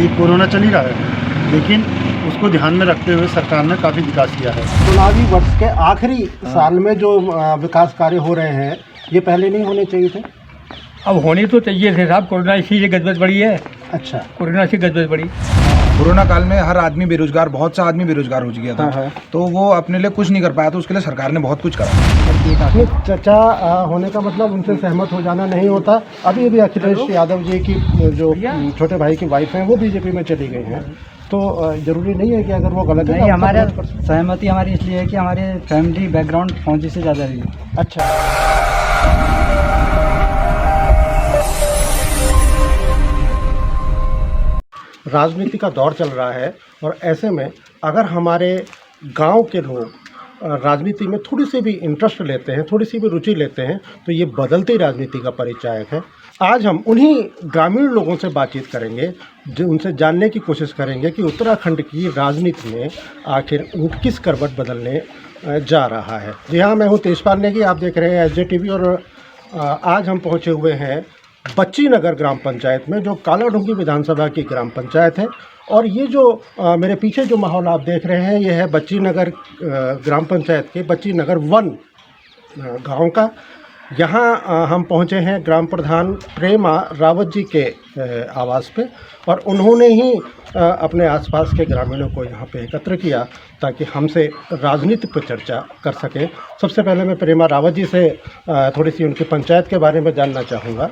ये कोरोना चल ही रहा है, लेकिन उसको ध्यान में रखते हुए सरकार ने काफ़ी विकास किया है। चुनावी वर्ष के आखिरी साल में जो विकास कार्य हो रहे हैं, ये पहले नहीं होने चाहिए थे? अब होनी तो चाहिए थे साहब, कोरोना इसी से गजबज बढ़ी है। अच्छा, कोरोना से गजबज बढ़ी। कोरोना काल में हर आदमी बेरोजगार, बहुत सा आदमी बेरोजगार हो गया था। हाँ। तो वो अपने लिए कुछ नहीं कर पाया, तो उसके लिए सरकार ने बहुत कुछ करा। नहीं, चर्चा होने का मतलब उनसे सहमत हो जाना नहीं होता। अभी भी अखिलेश यादव जी की जो छोटे भाई की वाइफ हैं वो बीजेपी में चली गई हैं, तो जरूरी नहीं है कि अगर वो गलत है। नहीं, हमारे सहमति हमारी इसलिए है कि हमारे फैमिली बैकग्राउंड फौजी से ज़्यादा रही है। अच्छा, राजनीति का दौर चल रहा है और ऐसे में अगर हमारे गांव के लोग राजनीति में थोड़ी सी भी इंटरेस्ट लेते हैं, थोड़ी सी भी रुचि लेते हैं, तो ये बदलती राजनीति का परिचायक है। आज हम उन्हीं ग्रामीण लोगों से बातचीत करेंगे, जो उनसे जानने की कोशिश करेंगे कि उत्तराखंड की राजनीति में आखिर किस करवट बदलने जा रहा है। जी हाँ, मैं हूँ तेजपाल नेगी, आप देख रहे हैं SJTV और आज हम पहुँचे हुए हैं बच्ची नगर ग्राम पंचायत में, जो कालाढूंगी विधानसभा की ग्राम पंचायत है। और ये जो मेरे पीछे जो माहौल आप देख रहे हैं, ये है बच्ची नगर ग्राम पंचायत के बच्ची नगर 1 गांव का। यहाँ हम पहुँचे हैं ग्राम प्रधान प्रेमा रावत जी के आवास पे, और उन्होंने ही अपने आसपास के ग्रामीणों को यहाँ पे एकत्र किया ताकि हमसे राजनीति पर चर्चा कर सकें। सबसे पहले मैं प्रेमा रावत जी से थोड़ी सी उनकी पंचायत के बारे में जानना चाहूँगा।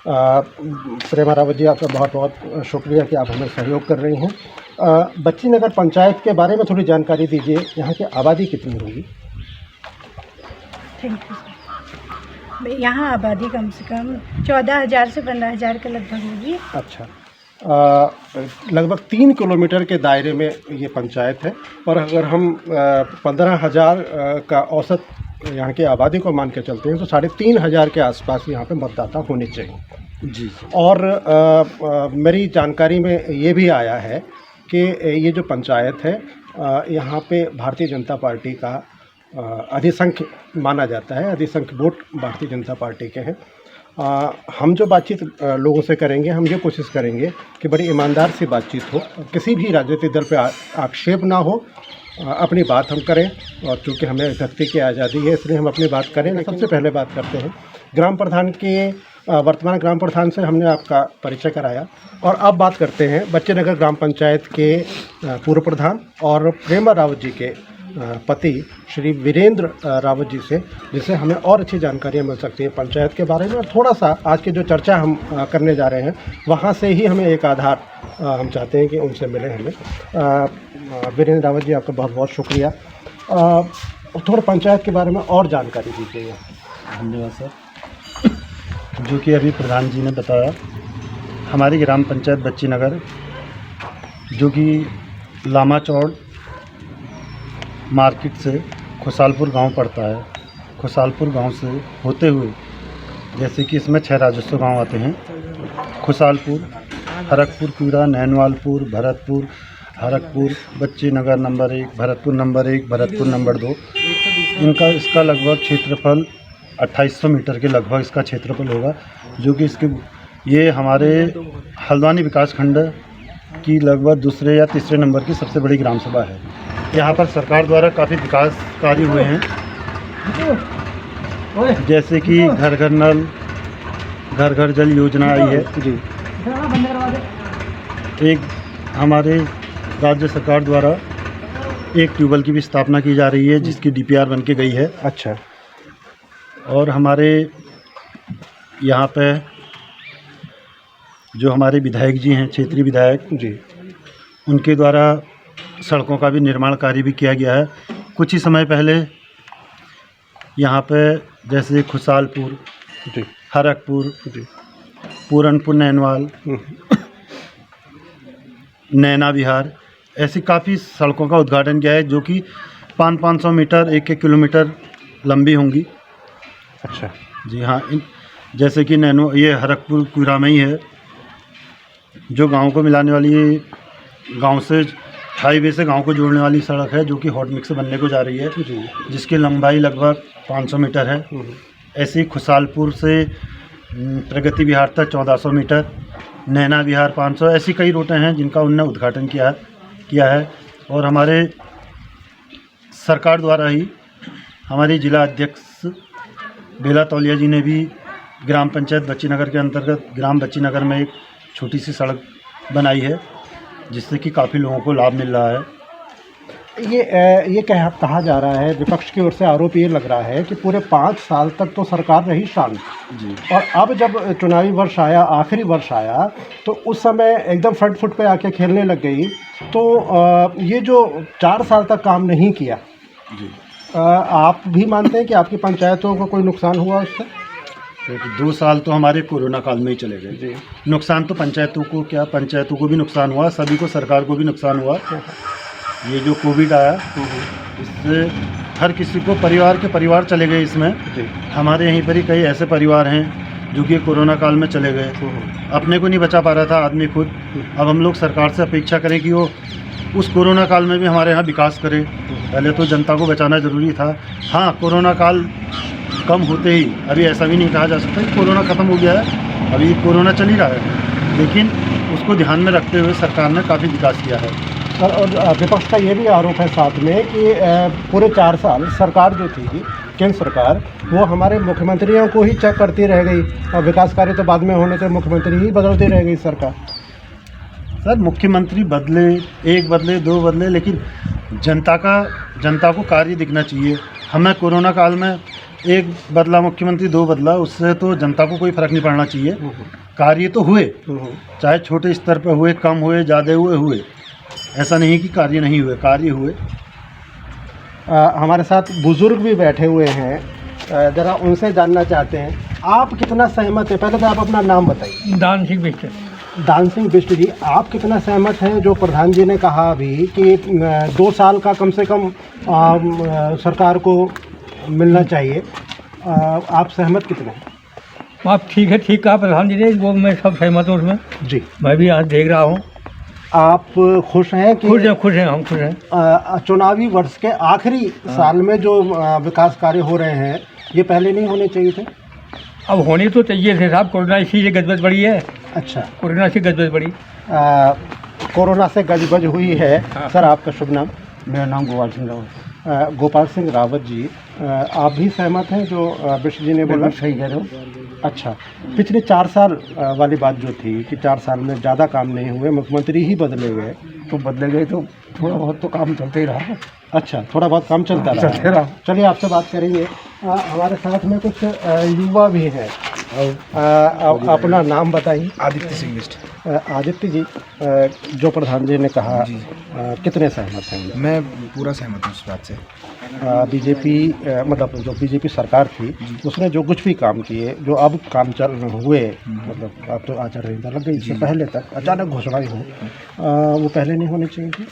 प्रेमा रावत जी, आपका बहुत बहुत शुक्रिया कि आप हमें सहयोग कर रही हैं। बच्ची नगर पंचायत के बारे में थोड़ी जानकारी दीजिए, यहाँ की आबादी कितनी होगी? Thank you sir. यहाँ आबादी कम से कम 14,000 से 15,000 के लगभग होगी। अच्छा, लगभग 3 किलोमीटर के दायरे में ये पंचायत है, और अगर हम 15,000 का औसत यहाँ की आबादी को मान के चलते हैं तो 3,500 के आसपास यहाँ पे मतदाता होने चाहिए जी। और मेरी जानकारी में ये भी आया है कि ये जो पंचायत है, यहाँ पे भारतीय जनता पार्टी का अधिसंख्य माना जाता है, अधिसंख्य वोट भारतीय जनता पार्टी के हैं। हम जो बातचीत लोगों से करेंगे, हम ये कोशिश करेंगे कि बड़ी ईमानदार सी बातचीत हो, किसी भी राजनीतिक दल पे आक्षेप ना हो, अपनी बात हम करें। और चूँकि हमें व्यक्ति की आज़ादी है, इसलिए हम अपनी बात करें। सबसे पहले बात करते हैं ग्राम प्रधान के, वर्तमान ग्राम प्रधान से हमने आपका परिचय कराया, और अब बात करते हैं बच्ची नगर ग्राम पंचायत के पूर्व प्रधान और प्रेमा रावत जी के पति श्री वीरेंद्र रावत जी से, जिससे हमें और अच्छी जानकारियाँ मिल सकती है पंचायत के बारे में। और थोड़ा सा आज की जो चर्चा हम करने जा रहे हैं, वहाँ से ही हमें एक आधार हम चाहते हैं कि उनसे मिले हमें। वीरेंद्र रावत जी, आपका बहुत बहुत शुक्रिया। थोड़ा पंचायत के बारे में और जानकारी दीजिएगा। धन्यवाद सर। जो कि अभी प्रधान जी ने बताया, हमारी ग्राम पंचायत बच्ची नगर, जो कि लामा चौड़ मार्केट से खुशालपुर गांव पड़ता है, खुशालपुर गांव से होते हुए, जैसे कि इसमें 6 राजस्व गांव आते हैं: खुशालपुर, हरकपुर कीड़ा, नैनवालपुर, Bharatpur, Harakpur, Bachchi Nagar number 1, Bharatpur number 1, Bharatpur number 2। इसका लगभग क्षेत्रफल 2800 मीटर के लगभग इसका क्षेत्रफल होगा, जो कि ये हमारे हल्द्वानी विकास खंड की लगभग दूसरे या तीसरे नंबर की सबसे बड़ी ग्राम सभा है। यहाँ पर सरकार द्वारा काफ़ी विकास कार्य हुए हैं, जैसे कि घर घर नल, घर घर जल योजना आई है जी। एक हमारे राज्य सरकार द्वारा एक ट्यूबवेल की भी स्थापना की जा रही है, जिसकी DPR बन के गई है। अच्छा। और हमारे यहाँ पे जो हमारे विधायक जी हैं, क्षेत्रीय विधायक जी, उनके द्वारा सड़कों का भी निर्माण कार्य भी किया गया है। कुछ ही समय पहले यहाँ पे जैसे खुशालपुर जी, हरकपुर जी, पूरनपुर, नैनवाल, नैना विहार, ऐसी काफ़ी सड़कों का उद्घाटन किया है, जो कि 500 मीटर, 1 किलोमीटर लंबी होंगी। अच्छा जी हाँ। जैसे कि ये हरकपुर कीड़ा में ही है, जो गांव को मिलाने वाली, गांव से हाईवे से गांव को जोड़ने वाली सड़क है, जो कि हॉट मिक्स बनने को जा रही है, जिसकी लंबाई लगभग 500 मीटर है। ऐसे ही खुशालपुर से प्रगति विहार तक 1400 मीटर, नैना विहार 500, ऐसी कई रूटें हैं जिनका उनने उद्घाटन किया है। और हमारे सरकार द्वारा ही हमारी जिला अध्यक्ष बेला तौलिया जी ने भी ग्राम पंचायत बच्चीनगर के अंतर्गत ग्राम बच्चीनगर में एक छोटी सी सड़क बनाई है, जिससे कि काफ़ी लोगों को लाभ मिल रहा है। ये कहा जा रहा है, विपक्ष की ओर से आरोप ये लग रहा है कि पूरे 5 साल तक तो सरकार रही शांत जी, और अब जब चुनावी वर्ष आया, आखिरी वर्ष आया, तो उस समय एकदम फ्रंट फुट पे आके खेलने लग गई। तो ये जो 4 साल तक काम नहीं किया जी, आप भी मानते हैं कि आपकी पंचायतों को कोई नुकसान हुआ उससे? तो 2 साल तो हमारे कोरोना काल में ही चले गए जी। नुकसान तो पंचायतों को क्या, पंचायतों को भी नुकसान हुआ, सभी को, सरकार को भी नुकसान हुआ। ये जो कोविड आया इससे हर किसी को, परिवार के परिवार चले गए इसमें जी। हमारे यहीं पर ही कई ऐसे परिवार हैं जो कि कोरोना काल में चले गए, अपने को नहीं बचा पा रहा था आदमी खुद। अब हम लोग सरकार से अपेक्षा करें कि वो उस कोरोना काल में भी हमारे यहाँ विकास करे। पहले तो जनता को बचाना ज़रूरी था। हाँ, कोरोना काल कम होते ही, अभी ऐसा भी नहीं कहा जा सकता कि कोरोना ख़त्म हो गया है, अभी कोरोना चल ही रहा है, लेकिन उसको ध्यान में रखते हुए सरकार ने काफ़ी विकास किया है। और विपक्ष का ये भी आरोप है साथ में कि पूरे 4 साल सरकार जो थी, केंद्र सरकार, वो हमारे मुख्यमंत्रियों को ही चेक करती रह गई और विकास कार्य तो बाद में होने थे, मुख्यमंत्री ही बदलती रह गई सरकार। सर, मुख्यमंत्री बदले, एक बदले, 2 बदले, लेकिन जनता को कार्य दिखना चाहिए। हमें कोरोना काल में एक बदला मुख्यमंत्री, 2 बदला, उससे तो जनता को कोई फ़र्क नहीं पड़ना चाहिए। कार्य तो हुए, चाहे छोटे स्तर पर हुए, कम हुए, ज़्यादा हुए, ऐसा नहीं कि कार्य नहीं हुए, कार्य हुए। हमारे साथ बुजुर्ग भी बैठे हुए हैं, ज़रा उनसे जानना चाहते हैं, आप कितना सहमत हैं? पहले तो आप अपना नाम बताइए। दान सिंह बिष्ट। दान सिंह बिष्ट जी, आप कितना सहमत हैं जो प्रधान जी ने कहा अभी कि 2 साल का कम से कम सरकार को मिलना चाहिए, आप सहमत कितने हैं? आप ठीक है, ठीक कहा प्रधान जी ने, वो मैं सब सहमत हूँ उसमें जी। मैं भी आज देख रहा हूँ। आप खुश हैं कि खुश हैं, हम खुश हैं। चुनावी वर्ष के आखिरी साल में जो विकास कार्य हो रहे हैं, ये पहले नहीं होने चाहिए थे? अब होने तो चाहिए थे साहब, कोरोना इसी से गजबज बढ़ी है। अच्छा, कोरोना से गजबज बढ़ी। कोरोना से गजबज हुई है। हाँ। सर, आपका शुभ नाम? मेरा नाम गोपाल सिंह रावत। गोपाल सिंह रावत जी, आप भी सहमत हैं जो बिष्ट जी ने बोला? सही कह रहे हो। अच्छा, पिछले 4 साल वाली बात जो थी कि 4 साल में ज़्यादा काम नहीं हुए, मुख्यमंत्री ही बदले गए, तो बदले गए तो थोड़ा बहुत तो काम चलते ही रहा। अच्छा, थोड़ा बहुत काम चलता रहा। चलिए, आपसे बात करेंगे। हमारे साथ में कुछ युवा भी हैं, अपना नाम बताइए। आदित्य सिंह बिष्ट। आदित्य जी, जो प्रधान जी ने कहा, कितने सहमत हैं? मैं पूरा सहमत हूँ इस बात से। बीजेपी, मतलब जो बीजेपी सरकार थी, उसने जो कुछ भी काम किए, जो अब काम चल हुए, मतलब अब तो आचार संहिता लग गई, इससे पहले तक अचानक घोषणाएं हो, वो पहले नहीं होनी चाहिए थी।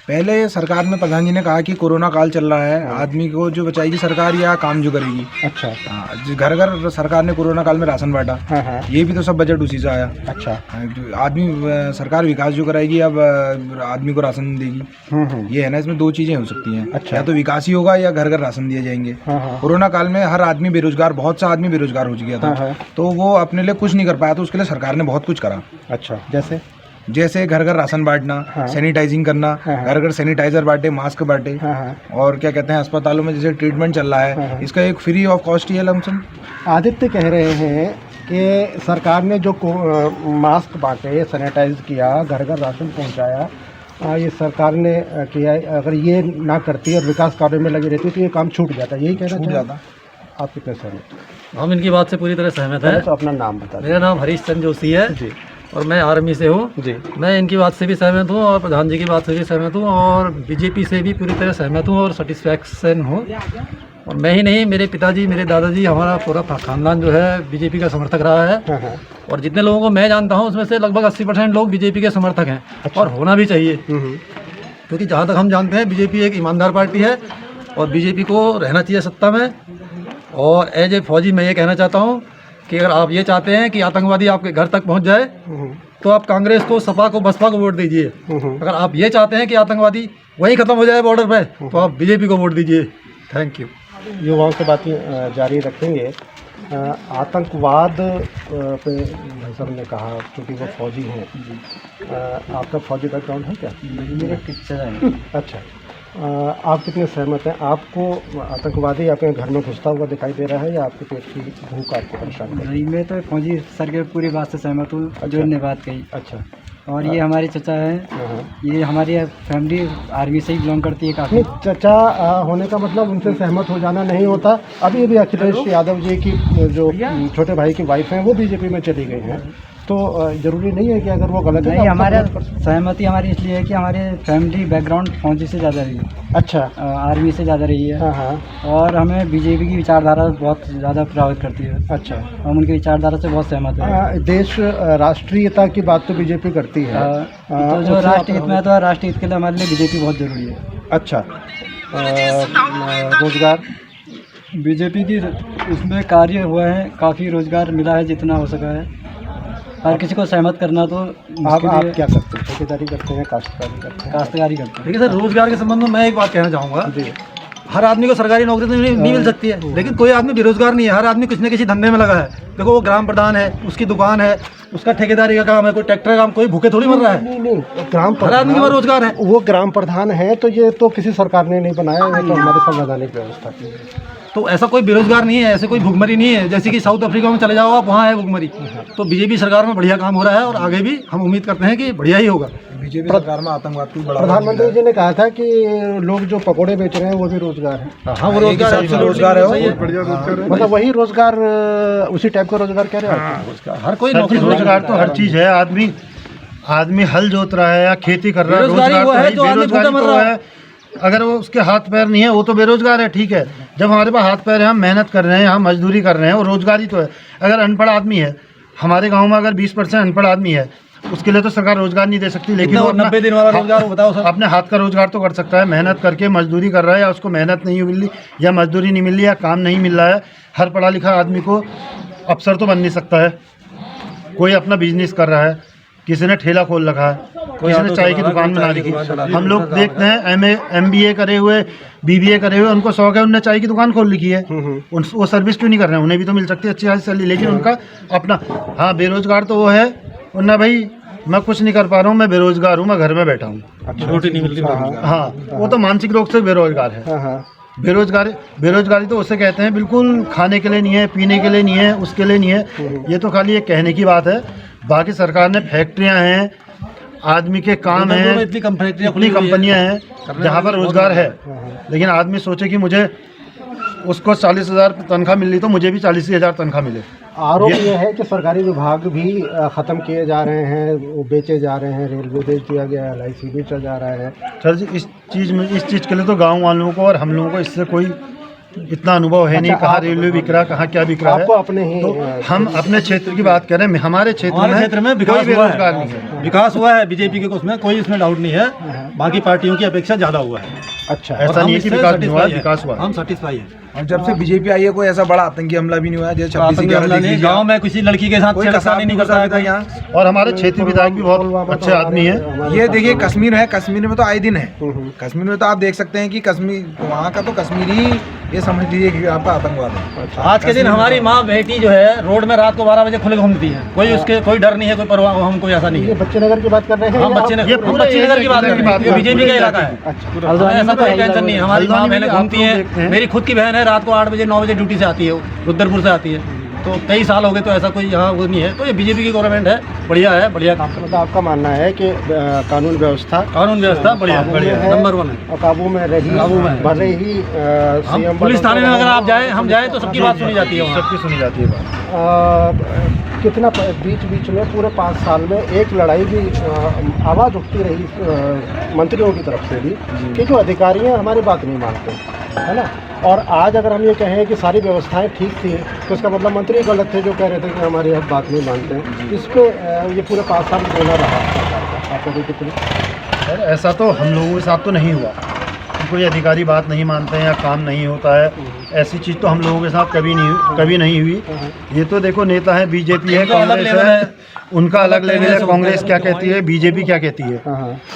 पहले सरकार में प्रधान जी ने कहा कि कोरोना काल चल रहा है, आदमी को जो बचाएगी सरकार या काम जो करेगी। अच्छा। हाँ, घर घर सरकार ने कोरोना काल में राशन बांटा। हाँ हाँ। ये भी तो सब बजट उसी से आया। अच्छा। आदमी, सरकार विकास जो कराएगी, अब आदमी को राशन देगी। ये है ना, इसमें 2 चीज़ें हो सकती हैं। अच्छा। या तो विकास ही होगा या घर घर राशन दिए जाएंगे। हाँ। कोरोना काल में हर आदमी बेरोजगार, बहुत सा आदमी बेरोजगार हो गया था। हाँ। तो वो अपने लिए कुछ नहीं कर पाया, तो उसके लिए सरकार ने बहुत कुछ करा। अच्छा, जैसे घर घर राशन बांटना, हाँ। सैनिटाइजिंग करना, हाँ। घर घर सैनिटाइजर बांटे, मास्क बांटे। हाँ। और क्या कहते हैं, अस्पतालों में जैसे ट्रीटमेंट चल रहा है, हाँ। इसका एक फ्री ऑफ कॉस्ट ही है लमसम। आदित्य कह रहे हैं कि सरकार ने जो मास्क बांटे, सैनिटाइज किया, घर घर राशन पहुंचाया, ये सरकार ने किया। अगर ये ना करती और विकास कार्यों में लगी रहती तो ये काम छूट जाता, यही कहना छूट जाता। आप कितने सहमत? हम इनकी बात से पूरी तरह सहमत हैं। तो अपना नाम बता दें। मेरा नाम हरीश चंद्र जोशी है जी और मैं आर्मी से हूँ जी। मैं इनकी बात से भी सहमत हूँ और प्रधान जी की बात से भी सहमत हूँ और बीजेपी से भी पूरी तरह सहमत हूँ और सेटिस्फैक्शन हूँ। और मैं ही नहीं, मेरे पिताजी, मेरे दादाजी, हमारा पूरा खानदान जो है बीजेपी का समर्थक रहा है। हाँ। और जितने लोगों को मैं जानता हूँ उसमें से लगभग 80% लोग बीजेपी के समर्थक हैं। अच्छा। और होना भी चाहिए, क्योंकि जहाँ तक हम जानते हैं बीजेपी एक ईमानदार पार्टी है और बीजेपी को रहना चाहिए सत्ता में। और एज ए फौजी मैं ये कहना चाहता हूँ कि अगर आप ये चाहते हैं कि आतंकवादी आपके घर तक पहुँच जाए तो आप कांग्रेस को, सपा को, बसपा को वोट दीजिए। अगर आप ये चाहते हैं कि आतंकवादी वहीं ख़त्म हो जाए बॉर्डर पे, तो आप बीजेपी को वोट दीजिए। Thank you. युवाओं से बातें जारी रखेंगे। आतंकवाद पे भाई साहब ने कहा, क्योंकि वो फौजी हैं, आपका फौजी बैकग्राउंड है क्या? मेरा टीचर है। अच्छा, आप कितने सहमत हैं? आपको आतंकवादी आपके घर में घुसता हुआ दिखाई दे रहा है या आपके पेट की भूख आपको परेशान कर रही है? नहीं, मैं तो फौजी सर के पूरी बात से सहमत हूँ जो इन्होंने बात कही। अच्छा, और ये हमारे चचा हैं, ये हमारी फैमिली आर्मी से ही बिलोंग करती है काफ़ी। नहीं, चचा होने का मतलब उनसे सहमत हो जाना नहीं होता। अभी अभी अखिलेश यादव जी की जो छोटे भाई की वाइफ हैं वो बीजेपी में चली गई हैं, तो ज़रूरी नहीं है कि अगर वो गलत है। नहीं, हमारे सहमति हमारी इसलिए है कि हमारे फैमिली बैकग्राउंड फौजी से ज़्यादा रही है। अच्छा, आर्मी से ज़्यादा रही है। हाँ हाँ, और हमें बीजेपी की विचारधारा बहुत ज़्यादा प्रभावित करती है। अच्छा, हम उनकी विचारधारा से बहुत सहमत हैं। देश राष्ट्रीयता की बात तो बीजेपी करती है, तो जो राष्ट्रहित में है तो राष्ट्रहित के लिए हमारे लिए बीजेपी बहुत ज़रूरी है। अच्छा, रोजगार बीजेपी की उसमें कार्य हुआ है, काफ़ी रोजगार मिला है जितना हो सका है। हर किसी को सहमत करना तो आप क्या करते हैं? ठेकेदारी करते हैं, काश्तकारी करते हैं? काश्तकारी करते हैं। देखिए सर, रोजगार के संबंध में मैं एक बात कहना चाहूँगा। जी, हर आदमी को सरकारी नौकरी तो नहीं मिल सकती है, लेकिन कोई आदमी बेरोजगार नहीं है। हर आदमी किसी न किसी धंधे में लगा है। देखो, वो ग्राम प्रधान है, उसकी दुकान है, उसका ठेकेदारी का काम है, कोई ट्रैक्टर का काम, कोई भूखे थोड़ी मर रहा है। नहीं, ग्राम हर आदमी के पास रोजगार है। वो ग्राम प्रधान है, तो ये तो किसी सरकार ने नहीं बनाया, ये तो हमारे संवैधानिक व्यवस्था की है। तो ऐसा कोई बेरोजगार नहीं है, ऐसे कोई भुखमरी नहीं है। जैसे कि साउथ अफ्रीका में चले जाओ आप, वहाँ है भुखमरी। तो बीजेपी सरकार में बढ़िया काम हो रहा है और आगे भी हम उम्मीद करते हैं कि बढ़िया ही होगा। बीजेपी सरकार में आतंकवाद की बढ़ावा प्रधानमंत्री जी ने कहा था कि लोग जो पकोड़े बेच रहे हैं वो भी रोजगार है। हाँ, वो रोजगार है, रोजगार है वो। मतलब वही रोजगार, उसी टाइप का रोजगार कह रहे हैं आप? हर कोई नौकरी रोजगार तो हर चीज़ है। आदमी हल जोत रहा है या खेती कर रहा है, बेरोजगारी रोजगार वो है तो जो आदमी बेरोजगारी भूखा मर तो रहा है। है। अगर वो उसके हाथ पैर नहीं है वो तो बेरोजगार है, ठीक है। जब हमारे पास हाथ पैर है, हम मेहनत कर रहे हैं, हम मजदूरी कर रहे हैं, वो रोजगारी तो है। अगर अनपढ़ आदमी है, हमारे गांव में अगर 20% अनपढ़ आदमी है, उसके लिए तो सरकार रोजगार नहीं दे सकती, लेकिन वो 90 दिन वाला रोजगार वो बताओ सर। अपने हाथ का रोजगार तो कर सकता है। मेहनत करके मजदूरी कर रहा है, या उसको मेहनत नहीं मिल रही, या मजदूरी नहीं मिल रही, या काम नहीं मिल रहा है। हर पढ़ा लिखा आदमी को अफसर तो बन नहीं सकता है। कोई अपना बिजनेस कर रहा है, किसी ने ठेला खोल रखा है, किसी ने चाय की दुकान बना रखी है। हम लोग देखते हैं MA MBA करे हुए, BBA करे हुए, उनको शौक है, उनने चाय की दुकान खोल रखी है। वो सर्विस क्यों नहीं कर रहे हैं? उन्हें भी तो मिल सकती है अच्छी खासी सैलरी, लेकिन उनका अपना। हाँ, बेरोजगार तो वो है, उन्ना भाई मैं कुछ नहीं कर पा रहा हूँ, मैं बेरोजगार हूँ, मैं घर में बैठा हूँ। रोटी नहीं मिलती। हाँ, वो तो मानसिक रूप से बेरोजगार है। बेरोजगारी तो उसे कहते हैं बिल्कुल खाने के लिए नहीं है, पीने के लिए नहीं है, उसके लिए नहीं है। ये तो खाली एक कहने की बात है। बाकी सरकार ने फैक्ट्रियां हैं, आदमी के काम हैं, इतनी कंपनियां हैं जहाँ पर रोजगार है। लेकिन आदमी सोचे कि मुझे उसको 40,000 तनख्वाह मिल रही तो मुझे भी 40,000 तनख्वाह मिले। आरोप ये है कि सरकारी विभाग भी ख़त्म किए जा रहे हैं, वो बेचे जा रहे हैं, रेलवे बेच दिया गया है, LIC बेचा जा रहा है। सर जी, इस चीज़ के लिए तो गाँव वालों को और हम लोगों को इससे कोई इतना अनुभव है नहीं। कहाँ रेलवे बिक रहा, कहाँ क्या बिक रहा है। आपको अपने ही तो हम अपने क्षेत्र की बात करें, हमारे क्षेत्र में विकास कोई हुआ बेरोजगार है। नहीं है। विकास हुआ है बीजेपी के, उसमें कोई इसमें डाउट नहीं है। बाकी पार्टियों की अपेक्षा ज़्यादा हुआ है। अच्छा, ऐसा नहीं है कि विकास नहीं हुआ, विकास हुआ। हम सेटिस्फाई हैं। और जब से बीजेपी आई है कोई ऐसा बड़ा आतंकी हमला भी नहीं हुआ है। जैसे 26/11 गाँव में किसी लड़की के साथ कोई छेड़छाड़ नहीं करता है यहाँ। और हमारे क्षेत्रीय विधायक भी बहुत अच्छे आदमी हैं। ये देखिए, कश्मीर है, कश्मीर में तो आए दिन है। कश्मीर में तो आप देख सकते हैं कि कश्मीर, वहाँ का तो कश्मीरी, ये समझ लीजिए कि आपका आतंकवाद है। आज के दिन हमारी माँ बेटी जो है रोड में रात को 12 बजे खुले घूमती है। कोई उसके कोई डर नहीं है, कोई परवाह, हम कोई ऐसा नहीं ये है। बच्चे नगर की बात कर रहे हैं? हम बच्चे नगर की बात कर रहे हैं। बीजेपी का इलाका है। ऐसा कोई टेंशन नहीं है। हमारी माँ बहनें घूमती हैं। मेरी खुद की बहन है, रात को 8 बजे 9 बजे ड्यूटी से आती है, रुद्रपुर से आती है। तो कई साल हो गए, तो ऐसा कोई यहाँ वो नहीं है। तो ये बीजेपी की गवर्नमेंट है, बढ़िया है, बढ़िया काम। मतलब आपका मानना है कि कानून व्यवस्था बढ़िया नंबर 1 है और काबू में रही। भले ही CM पुलिस थाने में अगर आप जाए, हम जाए तो सबकी बात सुनी जाती है, सबकी सुनी जाती है बात। कितना बीच में पूरे 5 साल में एक लड़ाई भी आवाज़ उठती रही मंत्रियों की तरफ से भी कि जो अधिकारी हैं हमारी बात नहीं मानते, है ना। और आज अगर हम ये कहें कि सारी व्यवस्थाएं ठीक थी, तो इसका मतलब मंत्री गलत थे जो कह रहे थे कि हमारी अब बात नहीं मानते हैं। इस पर ये पूरे 5 साल बोला रहा आपको भी कितनी? सर, ऐसा तो हम लोगों के साथ तो नहीं हुआ। कोई अधिकारी बात नहीं मानते हैं या काम नहीं होता है, ऐसी चीज़ तो हम लोगों के साथ कभी नहीं हुई। ये तो देखो नेता है, बीजेपी है, कांग्रेस है, उनका अलग लेवल है। कांग्रेस क्या कहती है, बीजेपी क्या कहती है,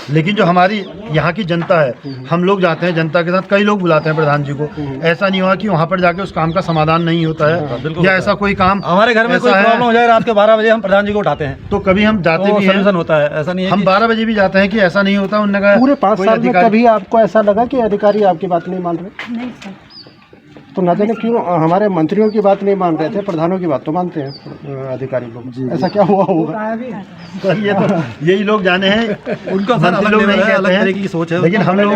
लेकिन जो हमारी यहाँ की जनता है, हम लोग जाते हैं जनता के साथ, कई लोग बुलाते हैं प्रधान जी को। ऐसा नहीं हुआ कि वहाँ पर जाके उस काम का समाधान नहीं होता है या ऐसा कोई काम हमारे घर में कोई प्रॉब्लम हो जाए रात के 12 बजे हम प्रधान जी को उठाते हैं, तो कभी हम जाते भी हैं, होता है। ऐसा नहीं है हम 12 बजे भी जाते हैं कि ऐसा नहीं होता। उन्होंने कहा पूरे 5 कोई साल में अधिकारी- कभी आपको ऐसा लगा कि अधिकारी आपकी बात नहीं मान रहे? नहीं सर। तो ना जाने क्यों हमारे मंत्रियों की बात नहीं मान रहे थे, प्रधानों की बात तो मानते हैं अधिकारी लोग। ऐसा क्या हुआ होगा? सर ये तो यही लोग जाने हैं, उनका सर मंत्री अलग लोग लेवल नहीं है, अलग कहते हैं, तरीके की सोच है। लेकिन हम लोग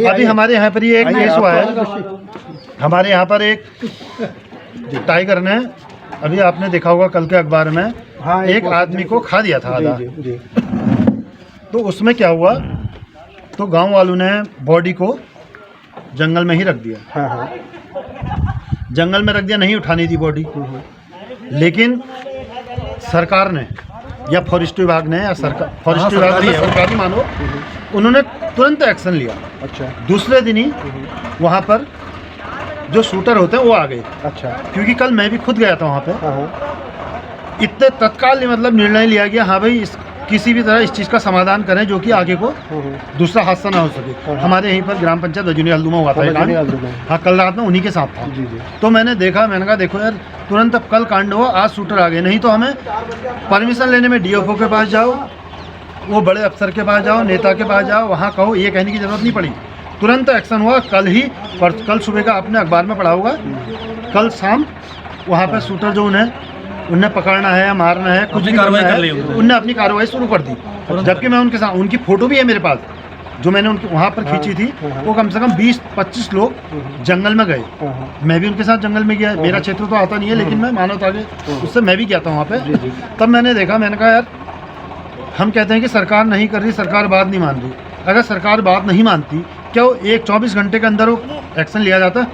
अभी हमारे यहाँ पर ये एक केस हुआ है। हमारे यहाँ पर एक टाइगर ने, अभी आपने देखा होगा कल के अखबार में, हाँ, एक आदमी को खा दिया था आधा। जी, जी। तो उसमें क्या हुआ, तो गांव वालों ने बॉडी को जंगल में ही रख दिया। हाँ हाँ। जंगल में रख दिया, नहीं उठानी थी बॉडी। लेकिन सरकार ने या फॉरेस्ट विभाग ने या फॉरेस्ट विभाग ने, सरकारी मानो, उन्होंने तुरंत एक्शन लिया। अच्छा दूसरे दिन ही वहाँ पर जो शूटर होते हैं वो आ गए। अच्छा। क्योंकि कल मैं भी खुद गया था वहाँ पे। हाँ हाँ। इतने तत्काल मतलब निर्णय लिया गया, हाँ भाई किसी भी तरह इस चीज़ का समाधान करें जो कि आगे को दूसरा हादसा ना हो सके। हमारे यहीं पर ग्राम पंचायत रजनी हल्दुमा हुआ था ये कांड। हाँ, कल रात में उन्हीं के साथ था। जी जी। तो मैंने देखा, मैंने कहा देखो यार, तुरंत अब कल कांड हुआ, आज शूटर आ गए, नहीं तो हमें परमिशन लेने में डीएफओ के पास जाओ, वो बड़े अफसर के पास जाओ, नेता के पास जाओ, वहाँ कहो, ये कहने की ज़रूरत नहीं पड़ी। तुरंत एक्शन हुआ। कल सुबह का आपने अखबार में पढ़ा होगा, कल शाम वहाँ पर शूटर जो उन्हें पकड़ना है या मारना है, कुछ भी कार्रवाई कर ली, उनने अपनी कार्रवाई शुरू कर दी। जबकि मैं उनके साथ, उनकी फ़ोटो भी है मेरे पास, जो मैंने उनके वहाँ पर खींची थी। वो कम से कम 20-25 लोग जंगल में गए। मैं भी उनके साथ जंगल में गया। मेरा क्षेत्र तो आता नहीं है, लेकिन मैं मानव आगे उससे मैं भी गया था वहाँ पे। तब मैंने देखा, मैंने कहा यार, हम कहते हैं कि सरकार नहीं कर रही, सरकार बात नहीं मान रही। अगर सरकार बात नहीं मानती, क्या वो 24 घंटे के अंदर वो एक्शन लिया जाता?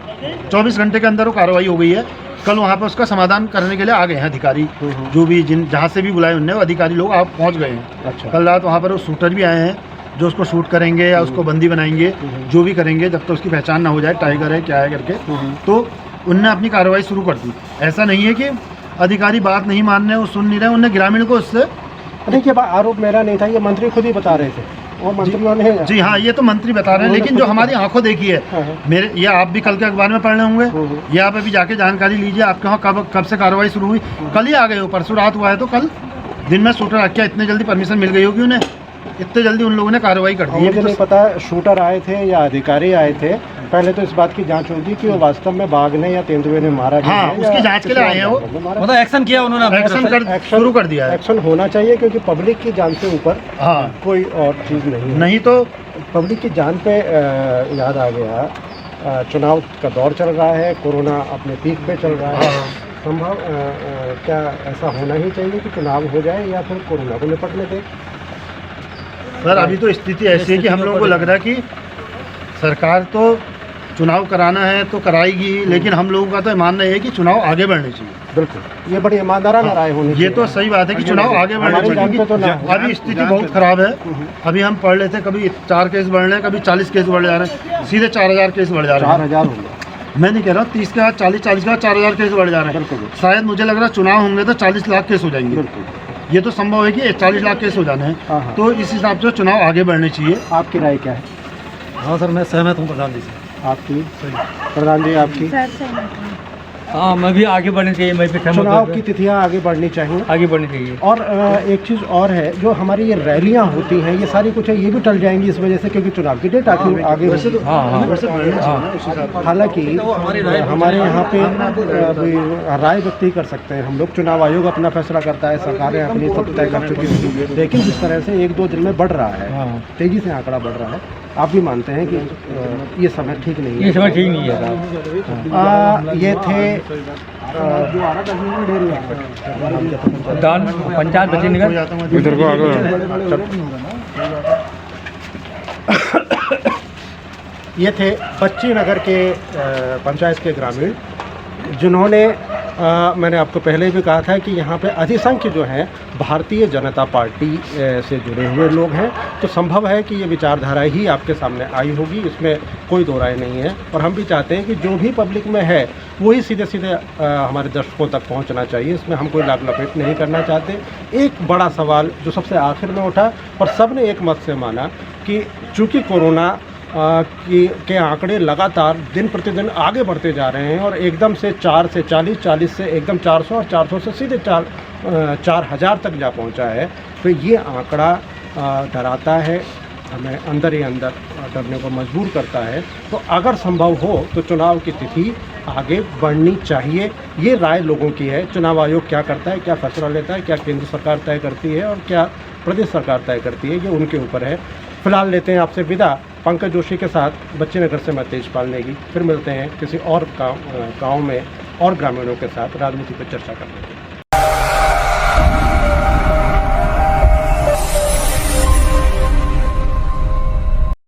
24 घंटे के अंदर वो कार्रवाई हो गई है। कल वहाँ पर उसका समाधान करने के लिए आ गए हैं अधिकारी, जो भी जहाँ से भी बुलाए उनने, वो अधिकारी लोग आप पहुँच गए हैं। अच्छा। कल रात वहाँ पर वो शूटर भी आए हैं, जो उसको शूट करेंगे या उसको बंदी बनाएंगे, जो भी करेंगे, जब तक उसकी पहचान ना हो जाए टाइगर है क्या है करके। तो उनने अपनी कार्रवाई शुरू कर दी। ऐसा नहीं है कि अधिकारी बात नहीं मान रहे, वो सुन नहीं रहे। उनने ग्रामीण को उससे, देखिए आरोप मेरा नहीं था, ये मंत्री खुद ही बता रहे थे, वो मंत्रियों ने। जी हाँ, ये तो मंत्री बता रहे हैं, लेकिन जो हमारी आंखों देखी है, मेरे, ये आप भी कल के अखबार में पढ़ रहे होंगे, ये आप अभी जाके जानकारी लीजिए, आपके वहाँ कब से कार्रवाई शुरू हुई। कल ही आ गए हो, परसों रात हुआ है, तो कल दिन में शूटर आ गया। इतने जल्दी परमिशन मिल गई होगी उन्हें, इतने जल्दी उन लोगों ने कार्रवाई कर दी। मुझे नहीं पता शूटर आए थे या अधिकारी आए थे, पहले तो इस बात की जांच होगी कि वो वास्तव में बाघ ने या तेंदुए ने मारा गया हाँ, है, उसकी या जांच के लिए आए हैं वो। मतलब एक्शन किया उन्होंने, एक्शन शुरू कर दिया है। एक्शन होना चाहिए, क्योंकि पब्लिक की जान से ऊपर हाँ, कोई और चीज़ नहीं है। नहीं तो पब्लिक की जान पे याद आ गया, चुनाव का दौर चल रहा है, कोरोना अपने पीक पे चल रहा है। संभव क्या ऐसा होना ही चाहिए कि चुनाव हो जाए या फिर कोरोना को निपटने दें? सर, अभी तो स्थिति ऐसी है कि हम लोगों को लग रहा है कि सरकार तो चुनाव कराना है तो कराएगी, लेकिन हम लोगों का तो मानना है कि चुनाव आगे बढ़ने चाहिए। बिल्कुल, ये बड़ी ईमानदाराना राय होनी चाहिए। ये तो सही बात है कि चुनाव आगे बढ़ने हमारे जान पे तो ना चाहिए। अभी स्थिति बहुत खराब है। अभी हम पढ़ लेते, कभी 4 केस बढ़ रहे हैं, कभी 40 केस बढ़ जा रहे हैं, सीधे 4000 केस बढ़ जा रहे हैं। 4000 हो गया। मैं नहीं कह रहा 30 के बाद 40 के बाद 4000 केस बढ़ जा रहे हैं। शायद मुझे लग रहा है चुनाव होंगे तो 40 लाख केस हो जाएंगे। ये तो संभव है कि 40 लाख केस हो जाने हैं। तो इस हिसाब से चुनाव आगे बढ़ने चाहिए। आपकी राय क्या है? हाँ सर, मैं सहमत हूँ प्रधान जी से। आपकी? प्रधान जी आपकी? सर सहमत हूँ। हाँ, मैं भी आगे बढ़नी चाहिए, मैं भी सहमत चुनाव हूँ। की तिथियां आगे बढ़नी चाहिए। आगे बढ़नी चाहिए। और एक चीज़ और है, जो हमारी ये रैलियां होती हैं, ये सारी कुछ है, ये भी टल जाएंगी इस वजह से, क्योंकि चुनाव की डेट आगे होगी। हालांकि हमारे यहाँ पे राय व्यक्त कर सकते हैं हम लोग, चुनाव आयोग अपना फैसला करता है, सरकारें अपनी सब तय कर चुकी हैं। लेकिन जिस तरह से 1-2 दिन में बढ़ रहा है, तेज़ी से आंकड़ा बढ़ रहा है, आप भी मानते हैं कि ये समय ठीक नहीं है? ये समय ठीक नहीं है साहब। ये थे दान पंचायत बचीनगर। इधर को आगे। ये थे बच्ची नगर के पंचायत के ग्रामीण, जिन्होंने मैंने आपको पहले भी कहा था कि यहाँ पे अधिसंख्य जो हैं भारतीय जनता पार्टी से जुड़े हुए लोग हैं, तो संभव है कि ये विचारधारा ही आपके सामने आई होगी, इसमें कोई दो राय नहीं है। और हम भी चाहते हैं कि जो भी पब्लिक में है वही सीधे सीधे हमारे दर्शकों तक पहुँचना चाहिए, इसमें हम कोई लाग लपेट नहीं करना चाहते। एक बड़ा सवाल जो सबसे आखिर में उठा और सब ने एक मत से माना कि चूँकि कोरोना के आंकड़े लगातार दिन प्रतिदिन आगे बढ़ते जा रहे हैं और एकदम से 4 से 40, 40 से एकदम 400 और 400 से सीधे 4000 तक जा पहुंचा है, तो ये आंकड़ा डराता है, हमें अंदर ही अंदर डरने को मजबूर करता है। तो अगर संभव हो तो चुनाव की तिथि आगे बढ़नी चाहिए, ये राय लोगों की है। चुनाव आयोग क्या करता है, क्या फैसला लेता है, क्या केंद्र सरकार तय करती है और क्या प्रदेश सरकार तय करती है, ये उनके ऊपर है। फिलहाल लेते हैं आपसे विदा पंकज जोशी के साथ, बच्चे नगर से मैं तेजपाल नेगी। फिर मिलते हैं किसी और गाँव में और ग्रामीणों के साथ राजनीति पर चर्चा करने के लिए।